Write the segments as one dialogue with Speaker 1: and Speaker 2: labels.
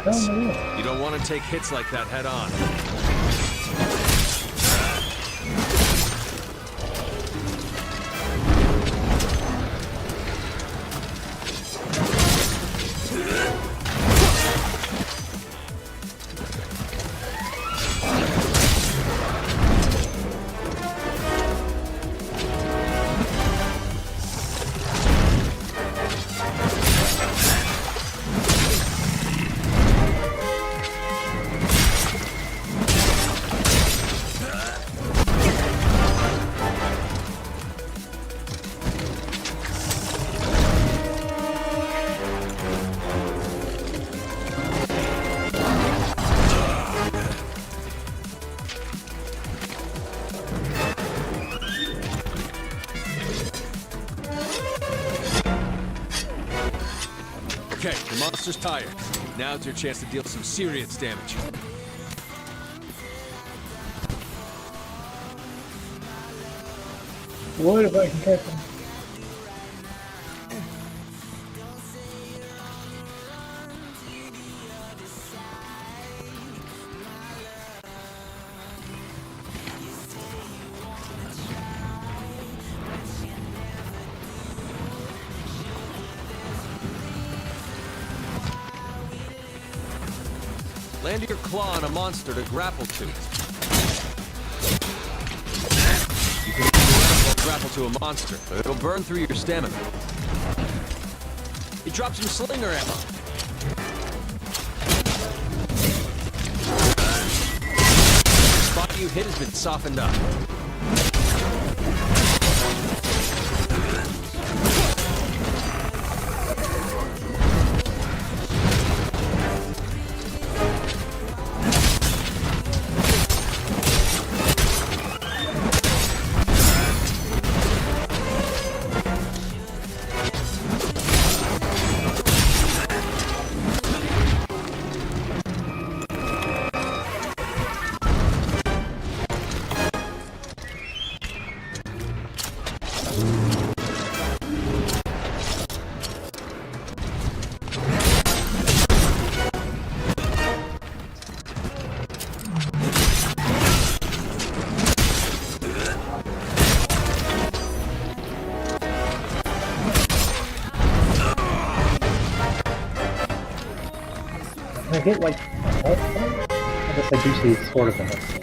Speaker 1: defense.
Speaker 2: You don't want to take hits like that head on. Okay, the monster's tired. Now's your chance to deal some serious damage.
Speaker 1: What if I can catch him?
Speaker 2: Land your claw on a monster to grapple to. You can grapple to a monster, but it'll burn through your stamina. He drops some slinger ammo. The spot you hit has been softened up.
Speaker 1: I hit like a health point? I guess I do see sort of a health point.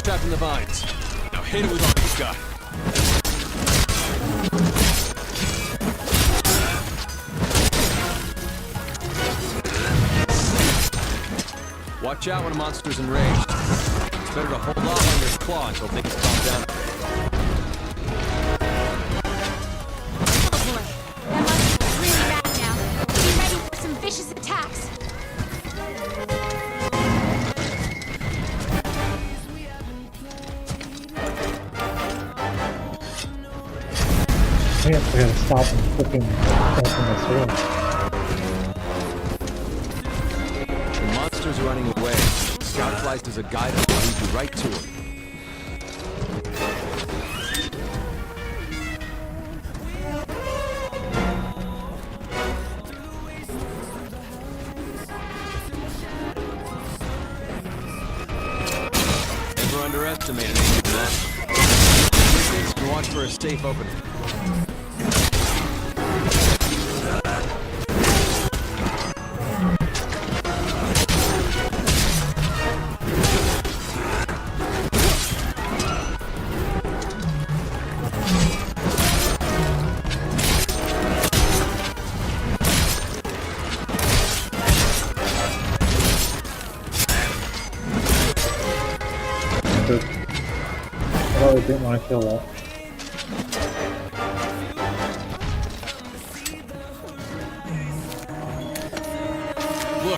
Speaker 2: Trapped in the vines. Now hit it with all you've got. Watch out when a monster's enraged. It's better to hold off on this claw until things calm down.
Speaker 3: Oh boy, that monster's really bad now. Be ready for some vicious attacks.
Speaker 1: I guess I gotta stop and flipping my sword.
Speaker 2: The monster's running away. Scout flies as a guide that will lead you right to him. Never underestimate an ancient monster. Distance and watch for a safe opening.
Speaker 1: I probably didn't want to kill that.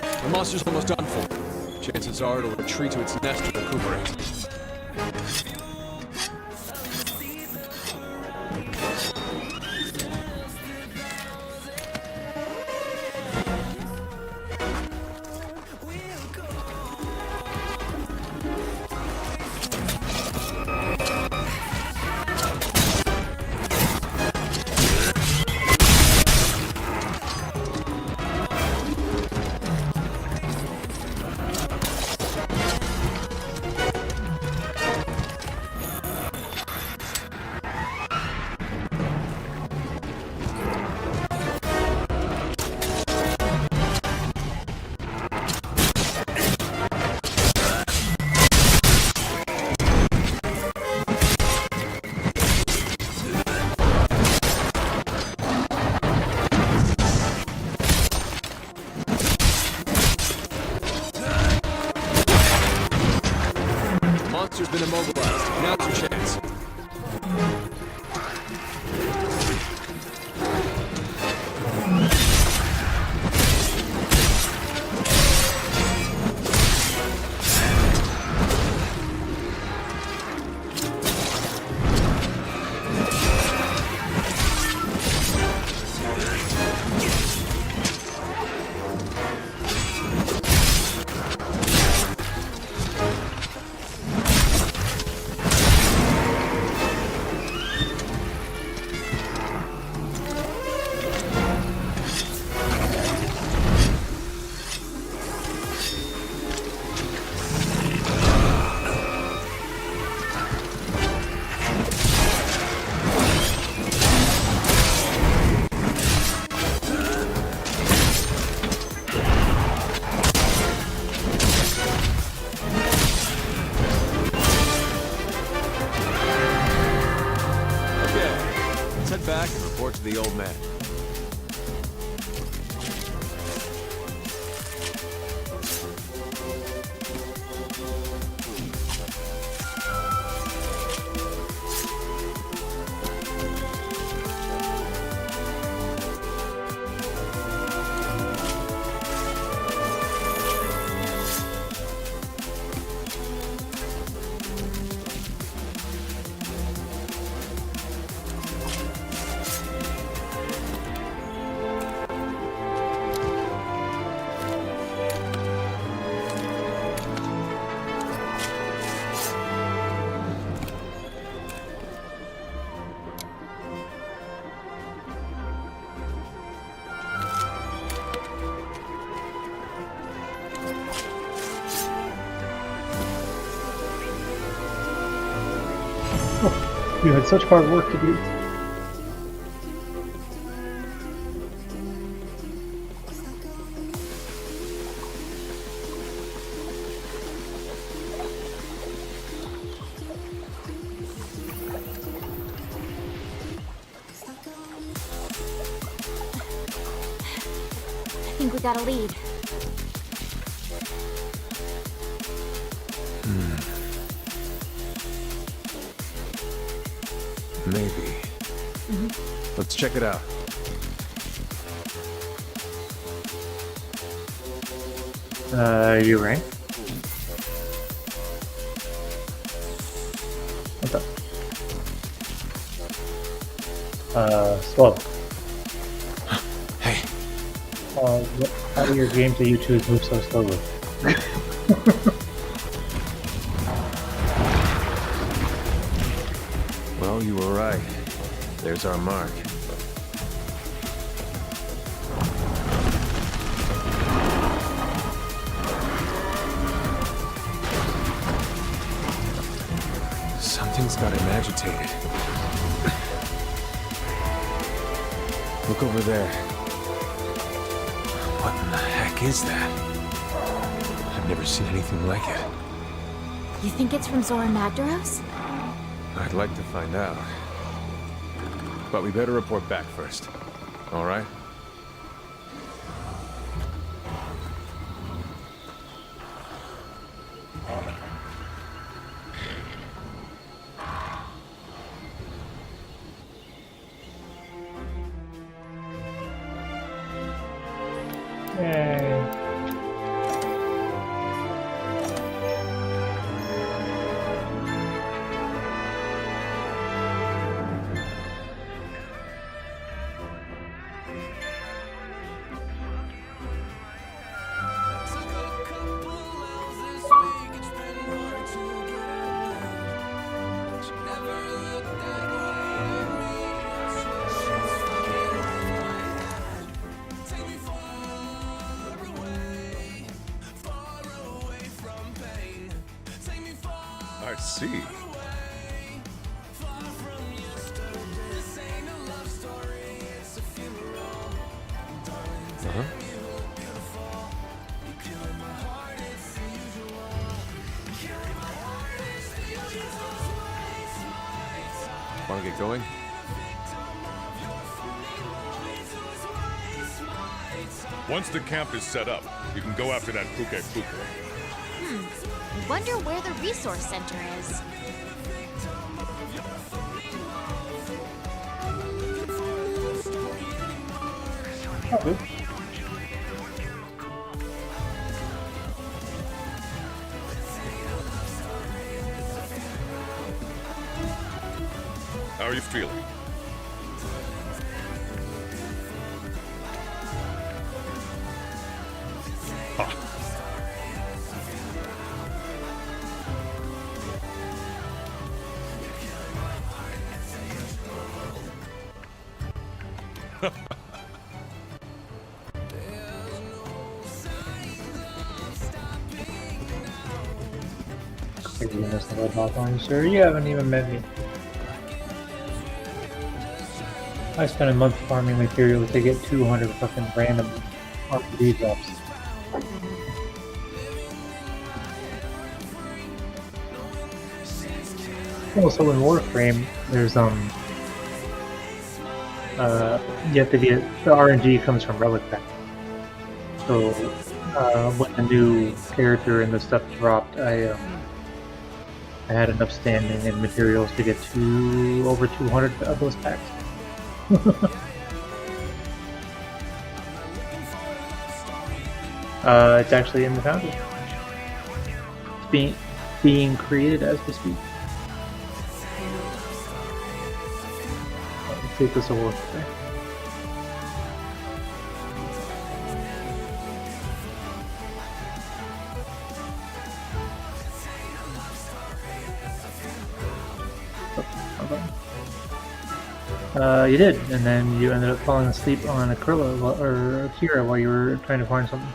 Speaker 2: Look, the monster's almost done for. Chances are it'll retreat to its nest to recuperate. Monster's been immobilized. Now's your chance. Back and report to the old man.
Speaker 1: You had such hard work to do.
Speaker 3: I think we got a lead.
Speaker 2: Maybe. Let's check it out.
Speaker 1: You right? What the? Slow.
Speaker 2: Hey.
Speaker 1: What out of your games that you choose move so slowly?
Speaker 2: Well, you were right. There's our mark. Something's got him agitated. Look over there. What in the heck is that? I've never seen anything like it.
Speaker 3: You think it's from Zora Magdaros?
Speaker 2: I'd like to find out. But we better report back first. All right?
Speaker 1: Yay.
Speaker 4: see.
Speaker 2: Want to get going?
Speaker 4: Once the camp is set up, you can go after that Puke.
Speaker 3: I wonder where the resource center is.
Speaker 1: Probably.
Speaker 4: How are you feeling?
Speaker 1: Craziness, the red hot on, sir. You haven't even met me. I spent a month farming materials to get 200 fucking random RPG drops. Also in Warframe, there's you have to get the RNG comes from relic pack. So when the new character and the stuff dropped, I had enough standing and materials to get over 200 of those packs. It's actually in the foundry. It's being created as we speak. Let's take this over today. You did, and then you ended up falling asleep on Kira while you were trying to find something.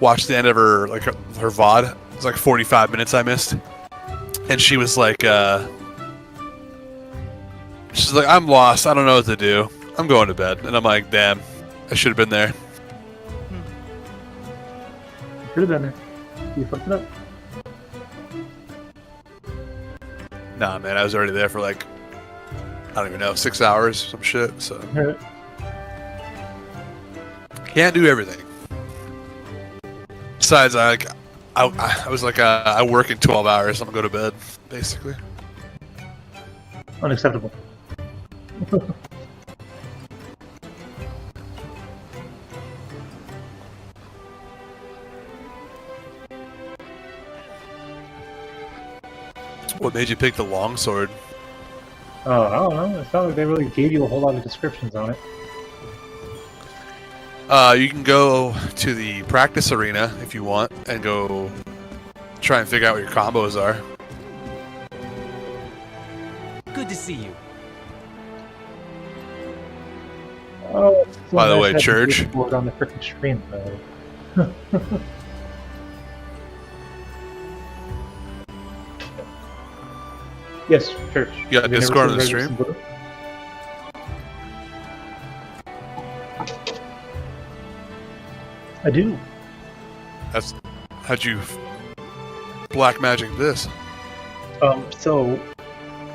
Speaker 5: Watched the end of her VOD. It was like 45 minutes I missed, and she was like, she's like, I'm lost. I don't know what to do. I'm going to bed. And I'm like, damn, I should have been there.
Speaker 1: Should have been there. You fucked it up.
Speaker 5: Nah, man, I was already there for like, I don't even know, 6 hours, some shit. So can't do everything. Besides, I was like, I work in 12 hours. I'm gonna go to bed, basically.
Speaker 1: Unacceptable.
Speaker 5: What made you pick the longsword?
Speaker 1: Oh, I don't know. It's not like they really gave you a whole lot of descriptions on it.
Speaker 5: You can go to the practice arena if you want and go try and figure out what your combos are.
Speaker 2: Good to see you.
Speaker 1: Oh,
Speaker 5: By the way, Church.
Speaker 1: On the freaking screen, though. Yes, Church.
Speaker 5: You got Discord on the stream?
Speaker 1: I do.
Speaker 5: How'd you black magic this?
Speaker 1: So,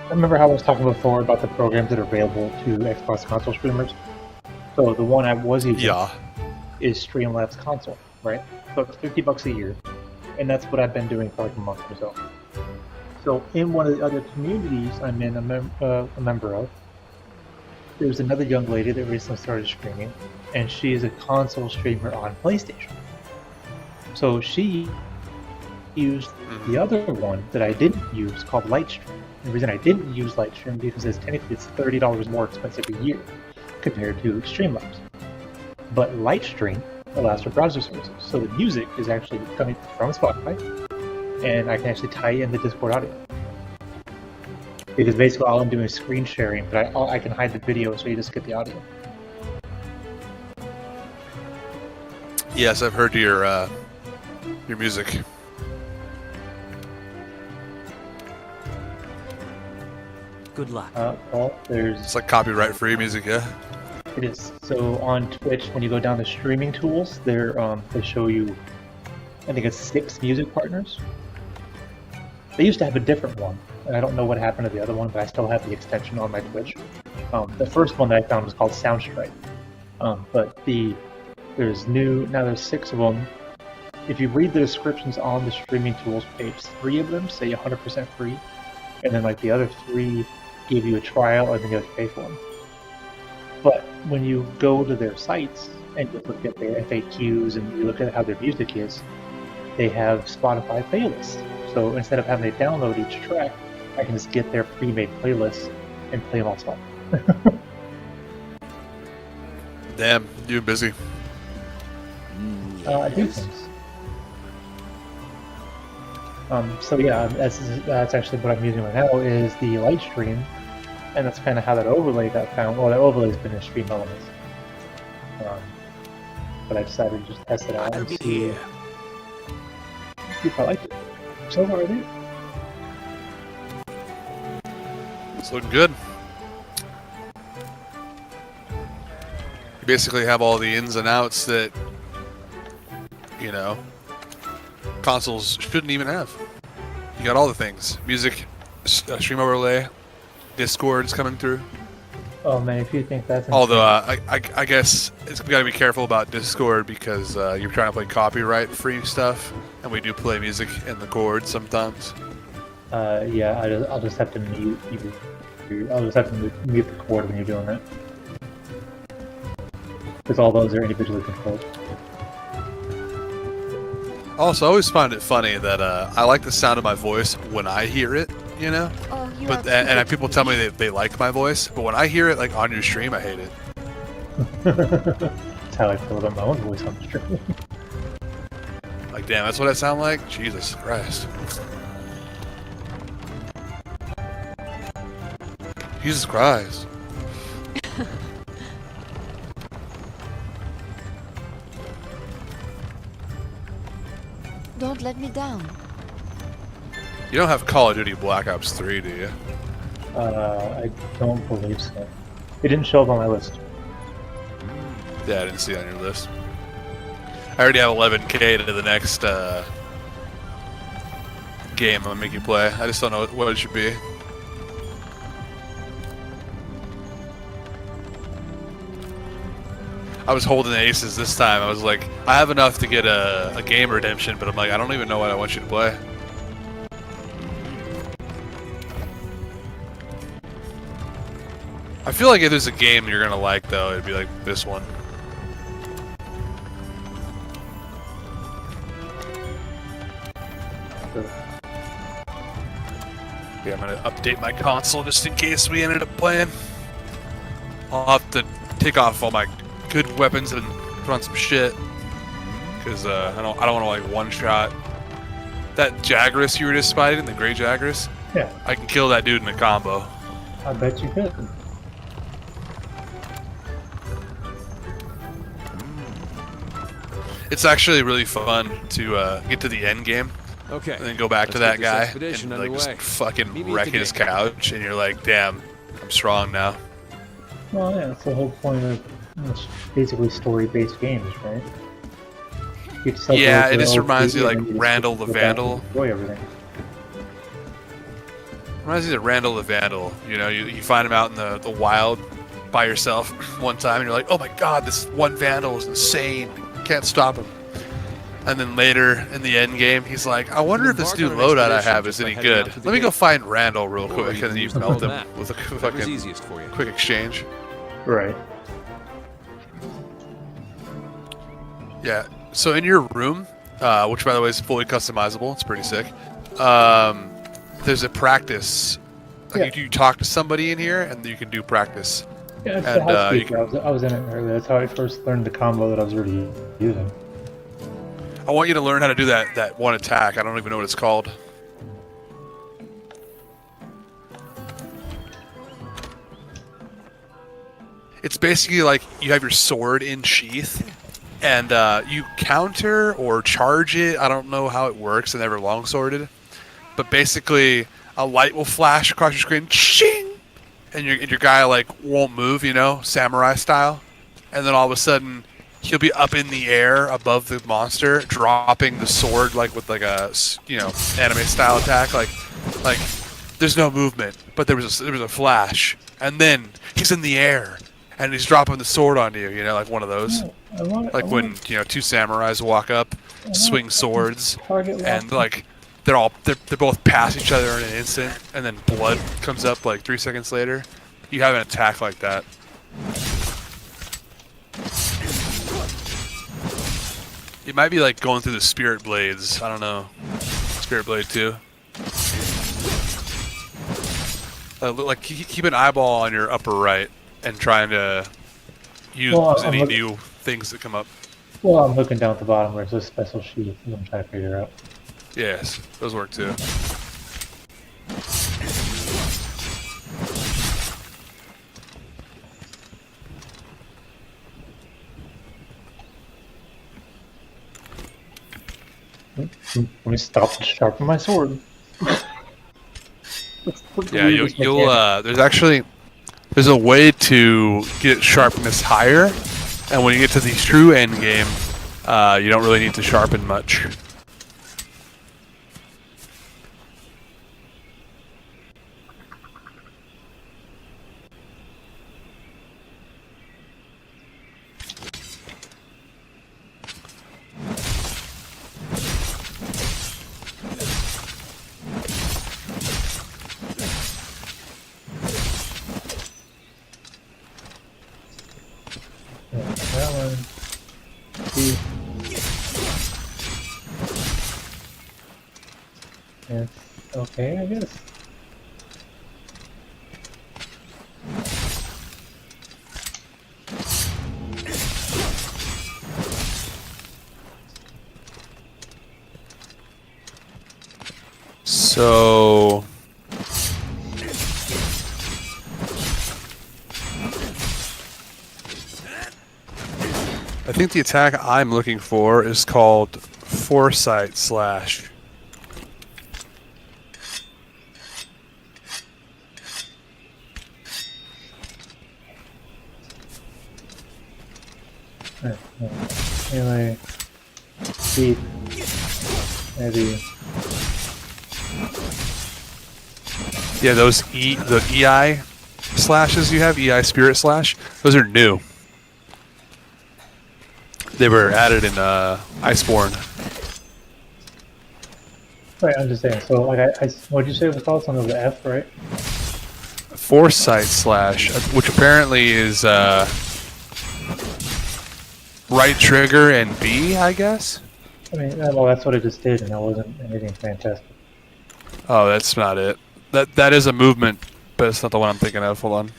Speaker 1: remember how I was talking before about the programs that are available to Xbox console streamers? So the one I was using is Streamlabs Console, right? So it's $50 a year, and that's what I've been doing for like a month or so. So in one of the other communities I'm in a member of, there's another young lady that recently started streaming, and she is a console streamer on PlayStation. So she used the other one that I didn't use called Lightstream. The reason I didn't use Lightstream because technically it's $30 more expensive a year compared to Streamlabs. But Lightstream allows for browser services, so the music is actually coming from Spotify, and I can actually tie in the Discord audio. Because basically all I'm doing is screen sharing, but I can hide the video so you just get the audio.
Speaker 5: Yes, I've heard your music.
Speaker 2: Good luck.
Speaker 1: Well, there's...
Speaker 5: It's like copyright-free music, yeah?
Speaker 1: It is. So on Twitch, when you go down to streaming tools, they show you, I think it's 6 music partners. They used to have a different one, and I don't know what happened to the other one, but I still have the extension on my Twitch. The first one that I found was called Soundstripe. But there's 6 of them. If you read the descriptions on the streaming tools page, 3 of them say 100% free, and then like the other 3 give you a trial, and then you have to pay for them. But when you go to their sites and you look at their FAQs and you look at how their music is, they have Spotify playlists. So instead of having to download each track, I can just get their pre-made playlists and play them all spot.
Speaker 5: Damn, you're busy.
Speaker 1: I do things. So yeah, that's actually what I'm using right now is the light stream, and that's kind of how that overlay got found. Well, that overlay's been in Stream Elements, but I decided to just test it out and see if I like it. So far, I do.
Speaker 5: It's looking good. You basically have all the ins and outs that, you know, consoles shouldn't even have. You got all the things. Music, stream overlay, Discord's coming through.
Speaker 1: Oh man, if you think that's insane.
Speaker 5: Although I guess it's got to be careful about Discord because you're trying to play copyright-free stuff, and we do play music in the chord sometimes.
Speaker 1: Yeah, I'll just have to mute you. I'll just have to mute the chord when you're doing that, because all those are individually controlled.
Speaker 5: Also, I always find it funny that I like the sound of my voice when I hear it, you know?
Speaker 3: Oh, you
Speaker 5: But
Speaker 3: are
Speaker 5: and people tell me that they like my voice, but when I hear it like on your stream, I hate it.
Speaker 1: That's how I feel about my own voice on the stream.
Speaker 5: Like, damn, that's what I sound like? Jesus Christ. Jesus Christ.
Speaker 3: Don't let me down.
Speaker 5: You don't have Call of Duty Black Ops 3, do you?
Speaker 1: I don't believe so. It didn't show up on my list.
Speaker 5: Yeah, I didn't see it on your list. I already have 11k to the next game I'm gonna make you play. I just don't know what it should be. I was holding the aces this time. I was like, I have enough to get a game redemption, but I'm like, I don't even know what I want you to play. I feel like if there's a game you're gonna like, though, it'd be like this one. Yeah, I'm gonna update my console just in case we ended up playing. I'll have to take off all my good weapons and put on some shit, because I don't want to like one shot that Jagras you were just fighting, the Grey Jagras.
Speaker 1: Yeah.
Speaker 5: I can kill that dude in a combo.
Speaker 1: I bet you could.
Speaker 5: It's actually really fun to get to the end game.
Speaker 2: Okay.
Speaker 5: And then go back to that guy and like just fucking wreck his couch, and you're like, damn, I'm strong now.
Speaker 1: Well, yeah, that's the whole point of basically story-based games, right?
Speaker 5: Yeah, it just reminds me like Randall the Vandal.
Speaker 1: Enjoy everything.
Speaker 5: Reminds me of Randall the Vandal. You know, you find him out in the wild by yourself one time, and you're like, oh my god, this one Vandal is insane. Can't stop him. And then later in the end game, he's like, I wonder if this new loadout I have is any good. Let me go find Randall real quick, and then you melt him with a fucking quick exchange.
Speaker 1: Right.
Speaker 5: Yeah. So in your room, which by the way is fully customizable, it's pretty sick. There's a practice. Like you talk to somebody in here, and you can do practice.
Speaker 1: Yeah, it's the house speaker. I was in it earlier. That's how I first learned the combo that I was already using.
Speaker 5: I want you to learn how to do that one attack. I don't even know what it's called. It's basically like you have your sword in sheath, and you counter or charge it. I don't know how it works. I never longsworded, but basically a light will flash across your screen, shing, and your guy like won't move, you know, samurai style, and then all of a sudden he'll be up in the air above the monster, dropping the sword like with like a anime style attack, like there's no movement, but there was a flash, and then he's in the air and he's dropping the sword on you, you know, like one of those, when two samurais walk up, swing swords, and like they're both past each other in an instant, and then blood comes up like 3 seconds later. You have an attack like that. It might be like going through the Spirit Blades. I don't know. Spirit Blade 2. Like keep an eyeball on your upper right and trying to use any new things that come up.
Speaker 1: Well, I'm looking down at the bottom where it says special sheath. I'm trying to figure out.
Speaker 5: Yes, those work too.
Speaker 1: Let me stop and sharpen my sword.
Speaker 5: Yeah, you'll there's a way to get sharpness higher, and when you get to the true end game, you don't really need to sharpen much.
Speaker 1: That one. See. It's okay, I guess.
Speaker 5: So I think the attack I'm looking for is called Foresight Slash.
Speaker 1: Anyway, see, maybe.
Speaker 5: Yeah, those the EI slashes you have, EI Spirit Slash, those are new. They were added in Iceborne.
Speaker 1: Right, I'm just saying. So, like, what'd you say it was called? Something with the F, right?
Speaker 5: Foresight Slash, which apparently is right trigger and B, I guess?
Speaker 1: I mean, well, that's what it just did, and that wasn't anything fantastic.
Speaker 5: Oh, that's not it. That is a movement, but it's not the one I'm thinking of. Hold on.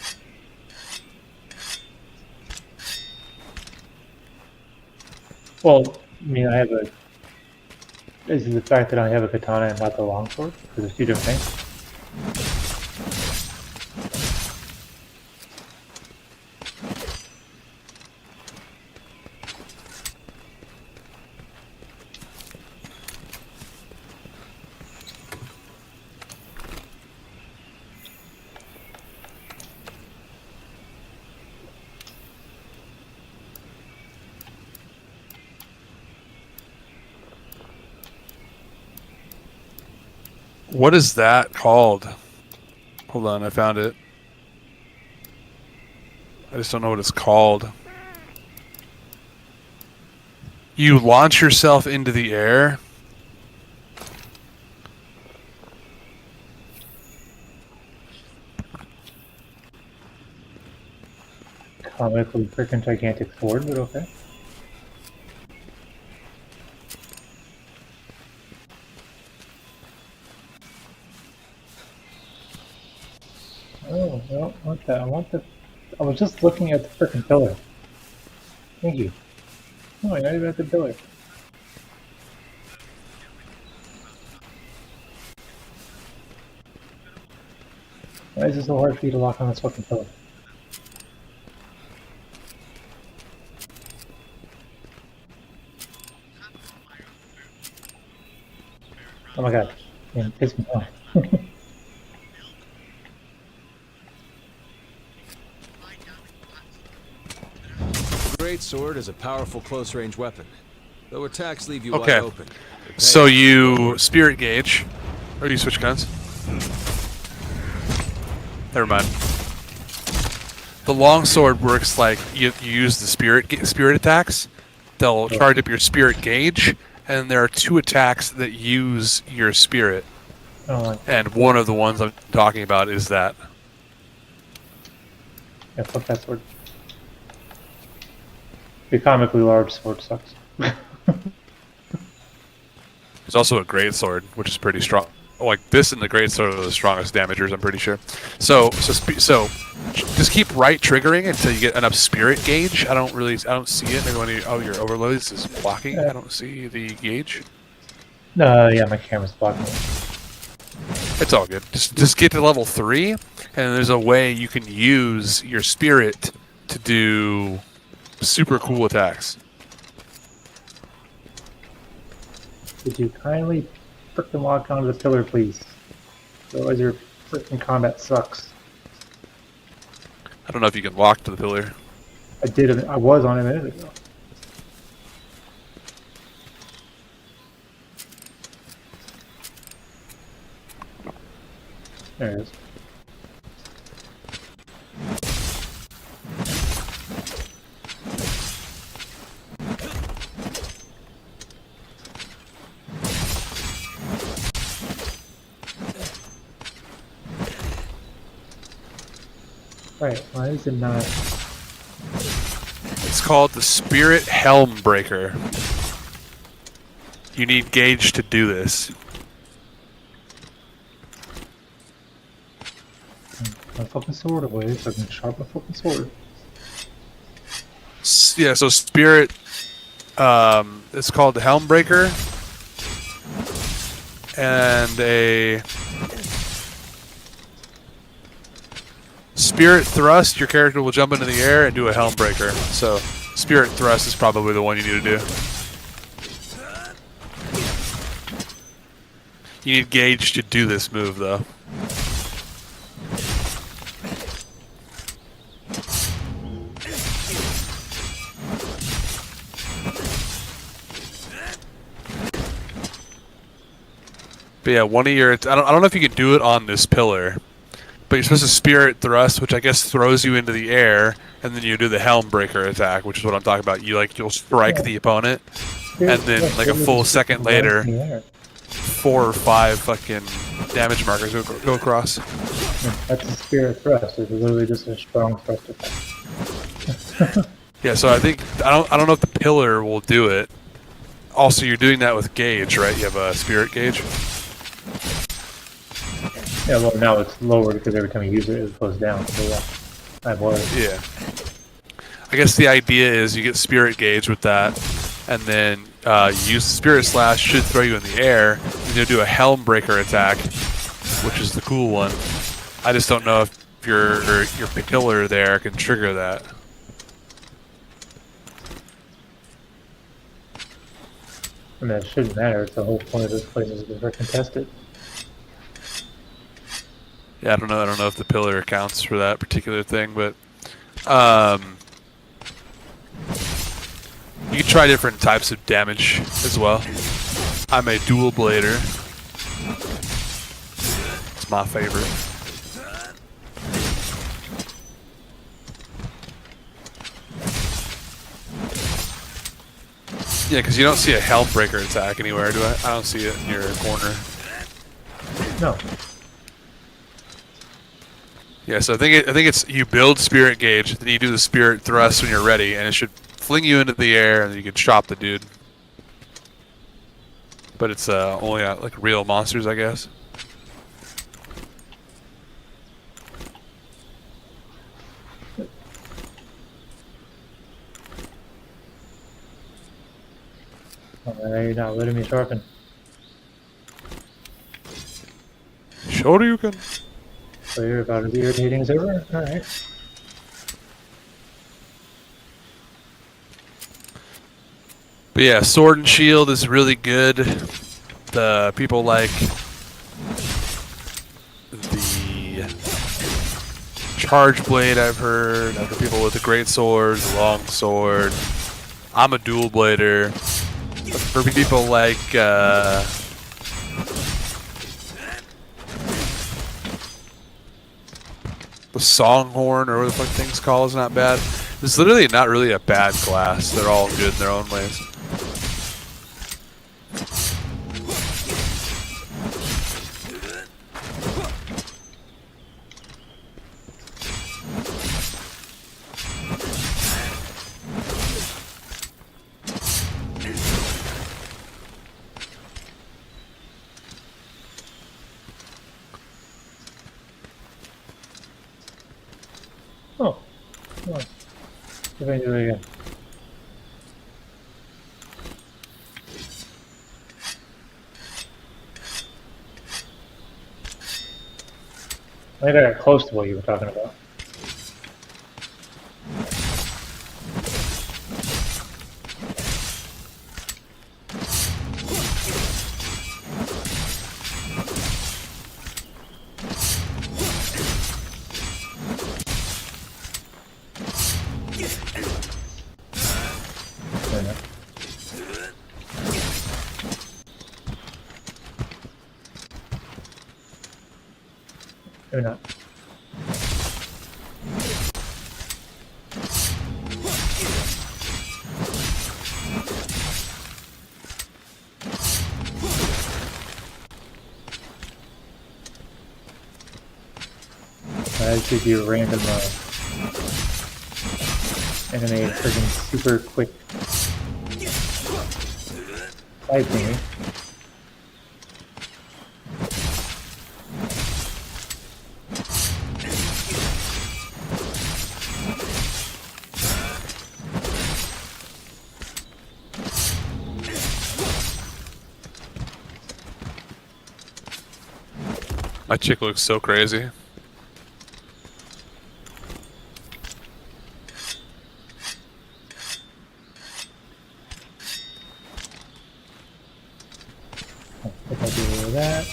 Speaker 1: Well, I mean, I have a... Is it the fact that I have a katana and not the longsword? Because it's two different things.
Speaker 5: What is that called? Hold on, I found it. I just don't know what it's called. You launch yourself into the air.
Speaker 1: Comically freaking gigantic sword, but okay. Oh, I don't want that. I want the... I was just looking at the freaking pillar. Thank you. Oh, you're not even at the pillar. Why is it so hard for you to lock on this fucking pillar? Oh my god. Man, it pisses me off.
Speaker 2: The great sword is a powerful close-range weapon, though attacks leave you
Speaker 5: Okay.
Speaker 2: wide open.
Speaker 5: So you spirit gauge, or you switch guns. Never mind. The longsword works like you use the spirit attacks. They'll charge up your spirit gauge, and there are 2 attacks that use your spirit.
Speaker 1: Oh,
Speaker 5: And one of the ones I'm talking about is that.
Speaker 1: yeah, fuck that sword. The comically large sword sucks.
Speaker 5: There's also a great sword, which is pretty strong. Like this and the great sword are the strongest damagers, I'm pretty sure. So just keep right triggering until you get enough spirit gauge. I don't see it. Maybe when your overload is blocking. I don't see the gauge.
Speaker 1: Yeah, my camera's blocking it.
Speaker 5: It's all good. Just get to level 3, and there's a way you can use your spirit to do super cool attacks.
Speaker 1: Could you kindly frickin' lock onto the pillar, please? Otherwise your frickin' combat sucks.
Speaker 5: I don't know if you can walk to the pillar.
Speaker 1: I was on it a minute ago. There it is. Right, why is it not?
Speaker 5: It's called the Spirit Helm Breaker. You need gauge to do this.
Speaker 1: My fucking sword away so I can sharpen my fucking sword.
Speaker 5: Yeah, so Spirit, it's called the Helm Breaker. And a Spirit Thrust, your character will jump into the air and do a Helm Breaker. So Spirit Thrust is probably the one you need to do. You need gauge to do this move, though. But yeah, one of your... I don't know if you can do it on this pillar. But you're supposed to Spirit Thrust, which I guess throws you into the air, and then you do the Helm Breaker attack, which is what I'm talking about. You'll strike the opponent, and then like a full second later, 4 or 5 fucking damage markers go across.
Speaker 1: That's a Spirit Thrust. It's literally just a strong thrust attack.
Speaker 5: Yeah, so I don't know if the pillar will do it. Also, you're doing that with gauge, right? You have a Spirit gauge.
Speaker 1: Yeah, well now it's lowered because every time you use it, it goes down. So yeah, I was.
Speaker 5: Yeah. I guess the idea is you get Spirit Gauge with that, and then use Spirit Slash, should throw you in the air, and you'll do a Helm Breaker attack, which is the cool one. I just don't know if your pillar there can trigger that.
Speaker 1: I mean, it shouldn't matter. It's the whole point of this place is to contest it.
Speaker 5: Yeah, I don't know if the pillar accounts for that particular thing, but you can try different types of damage as well. I'm a dual blader. It's my favorite. Yeah, because you don't see a Helm Breaker attack anywhere, do I? I don't see it in your corner.
Speaker 1: No.
Speaker 5: Yeah, so I think it's you build Spirit Gauge, then you do the Spirit Thrust when you're ready, and it should fling you into the air, and you can chop the dude. But it's only like real monsters, I guess.
Speaker 1: You're not letting me sharpen.
Speaker 5: Sure you can.
Speaker 1: So you're about as irritating as ever? Alright.
Speaker 5: But yeah, Sword and Shield is really good. The people like the Charge Blade, I've heard. I've heard people with the Great Sword, the Long Sword. I'm a dual blader. For people like the Songhorn, or what the fuck things call, is not bad. It's literally not really a bad class. They're all good in their own ways.
Speaker 1: Oh. Come on. If I do it again. I think I got close to what you were talking about. Maybe not. I give you a random anime friggin' super quick side thingy.
Speaker 5: My chick looks so crazy.
Speaker 1: If I do that,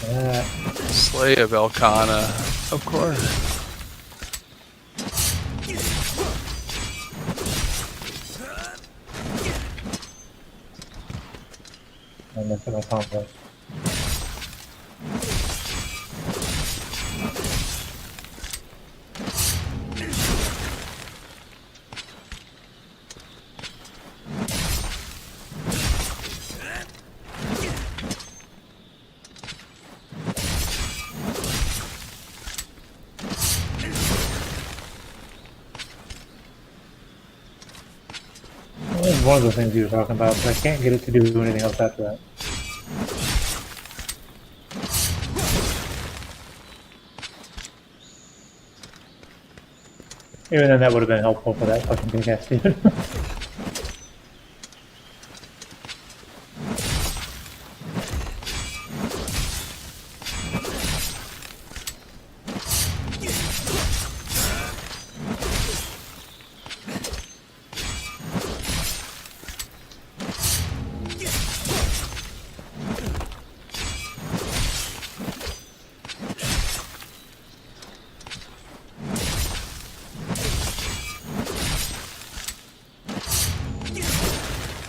Speaker 1: that.
Speaker 5: Slay of Elkanah, of course.
Speaker 1: And that's my combo. One of the things you were talking about, but I can't get it to do anything else after that. Even then, that would have been helpful for that fucking big ass dude.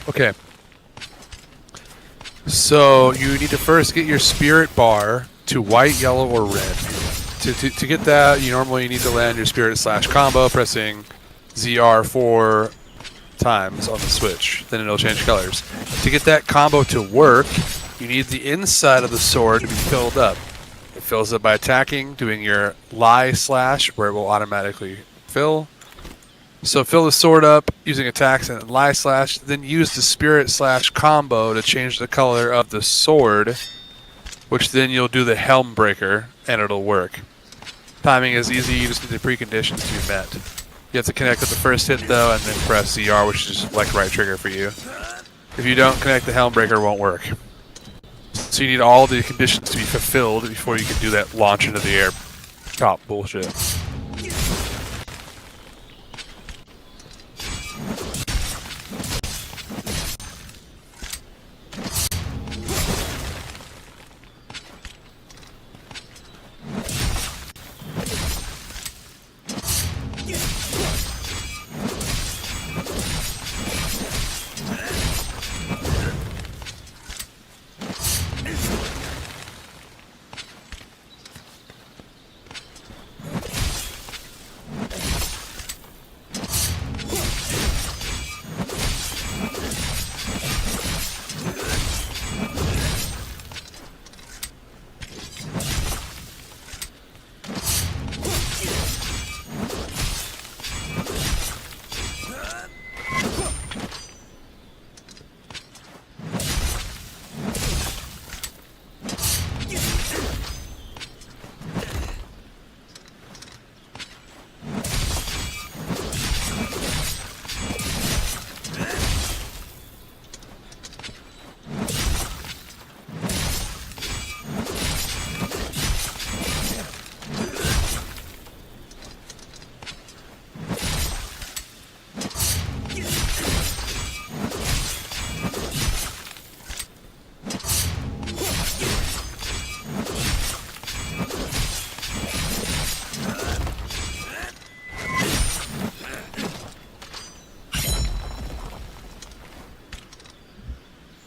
Speaker 5: Okay. So you need to first get your spirit bar to white, yellow, or red. To get that, you normally need to land your spirit / combo pressing ZR 4 times on the switch. Then it'll change colors. To get that combo to work, you need the inside of the sword to be filled up. It fills up by attacking, doing your lie / where it will automatically fill. So fill the sword up using attacks and lie /, then use the spirit / combo to change the color of the sword, which then you'll do the helm breaker and it'll work. Timing is easy, you just need the preconditions to be met. You have to connect with the first hit though and then press ZR, which is like right trigger for you. If you don't connect, the helm breaker won't work. So you need all the conditions to be fulfilled before you can do that launch into the air Top bullshit.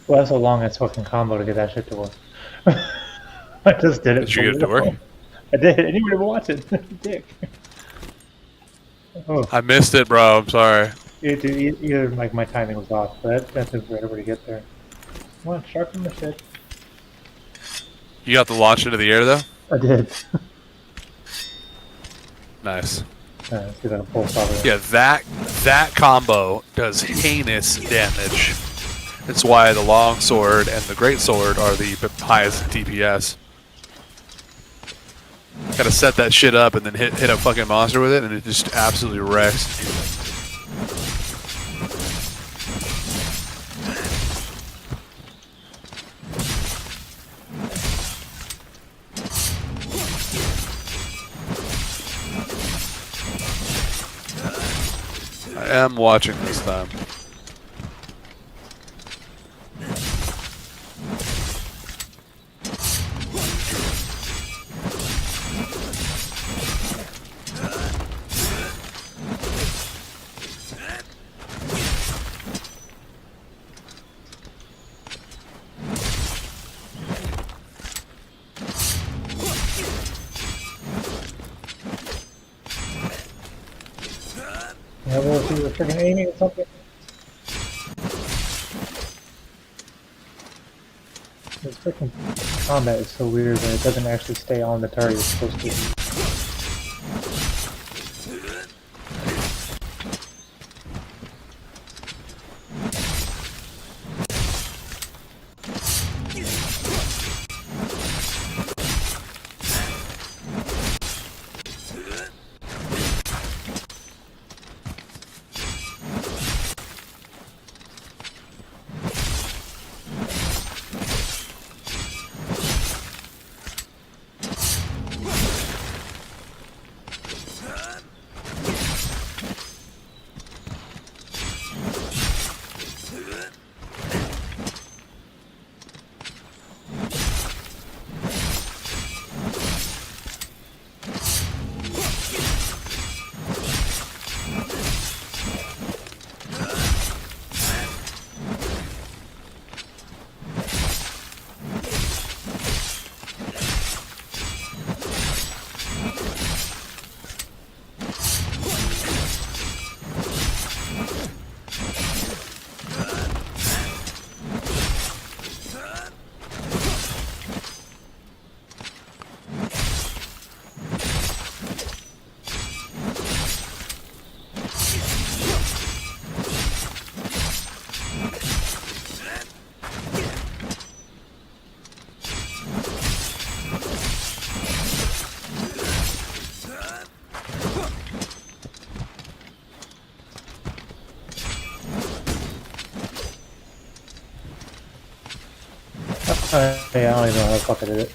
Speaker 1: Well, that's a long ass fucking combo to get that shit to work. I just did it.
Speaker 5: Did you get it to work?
Speaker 1: I did. And you would watch it. Dick. Oh.
Speaker 5: I missed it, bro. I'm sorry.
Speaker 1: Either like my timing was off, but that took forever to get there. Come on, sharpen the shit.
Speaker 5: You got the launch into the air, though?
Speaker 1: I did.
Speaker 5: Nice.
Speaker 1: Let's see if I can pull something.
Speaker 5: Yeah, that combo does heinous damage. That's why the long sword and the great sword are the highest DPS. Gotta set that shit up and then hit a fucking monster with it, and it just absolutely wrecks. I am watching this time.
Speaker 1: Yeah, well, if you were freaking aiming at something. This freaking combat is so weird that it doesn't actually stay on the target it's supposed to. Yeah, I don't even know how the fuck I did it.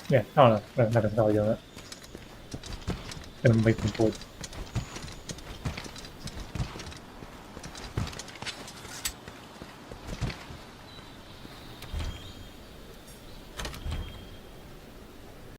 Speaker 1: Yeah, I don't know. I'm not gonna tell you that. Gonna make them forward.